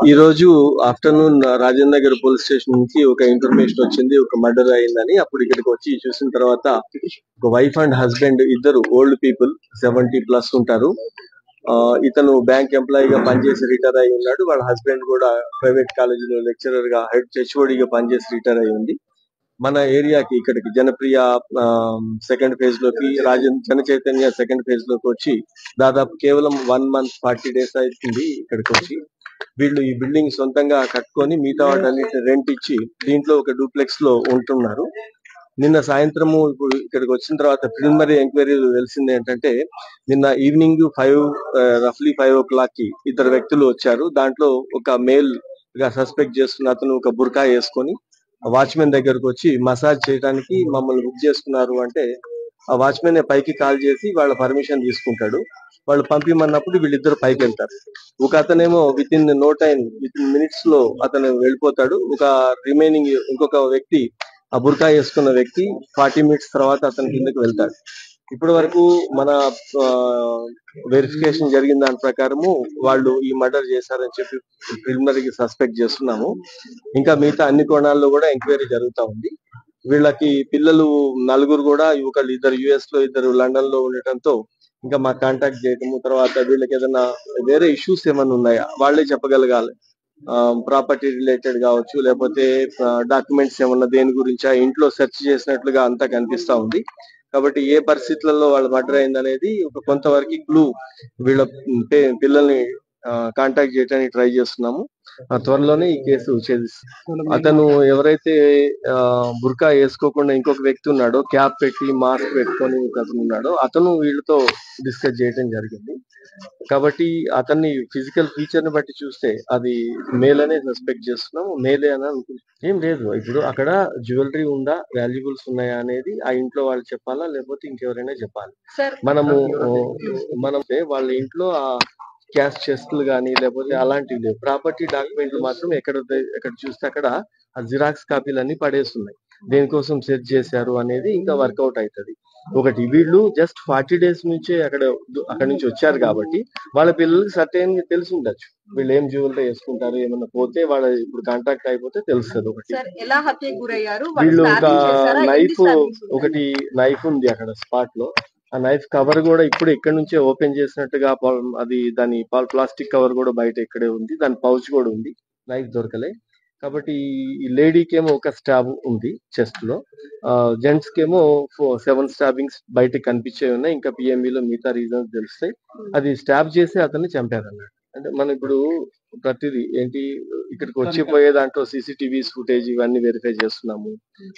ఈ రోజు afternoon Rajendra Nagar police station నుంచి ఒక ఇన్ఫర్మేషన్ వచ్చింది, ఒక మర్డర్ అయిందని. అప్పుడు ఇక్కడికి వచ్చి చూసిన తర్వాత ఒక వైఫ్ అండ్ హస్బెండ్ ఇద్దరు ఓల్డ్ పీపుల్ 70+ ఉంటారు. ఇతను బ్యాంక్ ఎంప్లాయీ గా పనిచేసి రిటైర్ అయి ఉన్నాడు. వాళ్ళ హస్బెండ్ కూడా ప్రైవేట్ కాలేజీలో లెక్చరర్ గా హెచ్ఓడిగా పనిచేసి రిటైర్ అయి ఉంది. మన ఏరియాకి ఇక్కడికి జనప్రియ సెకండ్ ఫేజ్ లోకి జన చైతన్య సెకండ్ ఫేజ్ లోకి వచ్చి దాదాపు కేవలం 1 month 40 days అవుతుంది ఇక్కడికి వచ్చి. వీళ్ళు ఈ బిల్డింగ్ సొంతంగా కట్టుకొని మిగతా వాటన్నిటిని రెంట్ ఇచ్చి దీంట్లో ఒక డూప్లెక్స్ లో ఉంటున్నారు. నిన్న సాయంత్రము ఇప్పుడు ఇక్కడికి వచ్చిన తర్వాత ప్రిలిమినరీ ఎంక్వైరీలు తెలిసింది ఏంటంటే, నిన్న ఈవినింగ్ రఫ్లీ 5 o'clock కి ఇద్దరు వ్యక్తులు వచ్చారు. దాంట్లో ఒక మేల్ గా సస్పెక్ట్ చేస్తున్న అతను ఒక బుర్కా వేసుకొని వాచ్మెన్ దగ్గరకు వచ్చి మసాజ్ చేయడానికి మమ్మల్ని బుక్ చేసుకున్నారు అంటే, ఆ వాచ్మెన్ పైకి కాల్ చేసి వాళ్ళ పర్మిషన్ తీసుకుంటాడు. వాళ్ళు పంపిమన్నప్పుడు వీళ్ళిద్దరు పైకి వెళ్తారు. ఒక అతనేమో విత్ ఇన్ మినిట్స్ లో అతను వెళ్ళిపోతాడు. రిమైనింగ్ ఇంకొక వ్యక్తి, ఆ బుర్కా వేసుకున్న వ్యక్తి 40 minutes తర్వాత అతని కిందకి వెళ్తాడు. ఇప్పటి వరకు మన వెరిఫికేషన్ జరిగిన దాని ప్రకారము వాళ్ళు ఈ మర్డర్ చేశారని చెప్పి ప్రిలిమినరీకి సస్పెక్ట్ చేస్తున్నాము. ఇంకా మిగతా అన్ని కోణాల్లో కూడా ఎంక్వైరీ జరుగుతూ ఉంది. వీళ్ళకి పిల్లలు నలుగురు కూడా, ఒకళ్ళు ఇద్దరు యుఎస్ లో, ఇద్దరు లండన్ లో ఉండటంతో ఇంకా మా కాంటాక్ట్ చేయటము, తర్వాత వీళ్ళకి ఏదైనా వేరే ఇష్యూస్ ఏమైనా ఉన్నాయా వాళ్ళే చెప్పగలగాలి. ప్రాపర్టీ రిలేటెడ్ కావచ్చు, లేకపోతే డాక్యుమెంట్స్ ఏమన్నా దేని గురించి ఆ ఇంట్లో సెర్చ్ చేసినట్లుగా అంతా కనిపిస్తా ఉంది. కాబట్టి ఏ పరిస్థితులలో వాళ్ళు మర్డర్ అయిందనేది ఒక కొంతవరకు క్లూ వీళ్ళ పిల్లల్ని కాంటాక్ట్ చేయడానికి ట్రై చేస్తున్నాము. త్వరలోనే ఈ కేసు ఛేదిస్తాం. అతను ఎవరైతే బుర్కా వేసుకోకుండా ఇంకొక వ్యక్తి ఉన్నాడో, క్యాప్ పెట్టి మాస్క్ పెట్టుకొని అతను ఉన్నాడో, అతను వీళ్ళతో డిస్కస్ చేయడం జరిగింది. కాబట్టి అతన్ని ఫిజికల్ ఫీచర్ ని బట్టి చూస్తే అది మేల్ అనే సస్పెక్ట్ చేస్తున్నాము. మేలే అని అనుకుంటున్నాం. ఏం లేదు, ఇప్పుడు అక్కడ జ్యువెలరీ ఉందా, వాల్యుబుల్స్ ఉన్నాయా అనేది ఆ ఇంట్లో వాళ్ళు చెప్పాలా, లేకపోతే ఇంకెవరైనా చెప్పాలి. మనం వాళ్ళ ఇంట్లో ఆ క్యాష్ చెస్ట్లు గానీ లేకపోతే అలాంటివి లేవు. ప్రాపర్టీ డాక్యుమెంట్లు మాత్రం ఎక్కడ చూస్తే అక్కడ ఆ జిరాక్స్ కాపీలన్నీ పడేస్తున్నాయి. దేనికోసం సెర్చ్ చేశారు అనేది ఇంకా వర్కౌట్ అవుతుంది. ఒకటి, వీళ్ళు జస్ట్ 40 days నుంచే అక్కడ నుంచి వచ్చారు కాబట్టి వాళ్ళ పిల్లలకి సర్టెన్ గా తెలిసి ఉండొచ్చు వీళ్ళు ఏం జ్యువెలరీ వేసుకుంటారు. ఏమన్నా పోతే వాళ్ళ ఇప్పుడు కాంటాక్ట్ అయిపోతే తెలుస్తుంది. ఒకటి, వీళ్ళు ఒకటి నైఫ్ ఉంది అక్కడ స్పాట్ లో. ఆ నైఫ్ కవర్ కూడా ఇప్పుడు ఎక్కడి నుంచే ఓపెన్ చేసినట్టుగా అది దాని ప్లాస్టిక్ కవర్ కూడా బయట ఇక్కడే ఉంది. దాని పౌచ్ కూడా ఉంది. నైఫ్ దొరకలే. కాబట్టి ఈ లేడీకి ఏమో ఒక స్టాబ్ ఉంది చెస్ట్ లో, జెంట్స్ కేమో 7 స్టాబింగ్స్ బయటకు కనిపించే ఉన్నాయి. ఇంకా పిఎంబిలో మిగతా రీజన్స్ తెలుస్తాయి. అది స్టాబ్ చేసి అతన్ని చంపారు అన్నట్టు. అంటే మనం ఇప్పుడు ప్రతిదీ ఏంటి, ఇక్కడికి వచ్చిపోయే దాంట్లో సీసీటీవీస్ ఫుటేజ్ ఇవన్నీ వెరిఫై చేస్తున్నాము.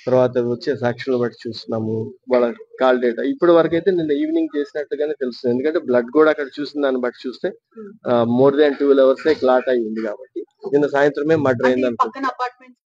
తర్వాత వచ్చే సాక్షులను బట్టి చూస్తున్నాము, వాళ్ళ కాల్ డేటా. ఇప్పటి వరకు అయితే నిన్న ఈవినింగ్ చేసినట్టుగానే తెలుస్తుంది. ఎందుకంటే బ్లడ్ కూడా అక్కడ చూసిన దాన్ని బట్టి చూస్తే more than 12 hours క్లాట్ అయి ఉంది. కాబట్టి నిన్న సాయంత్రమే మర్డర్ అయింది అనుకుంటున్నాను.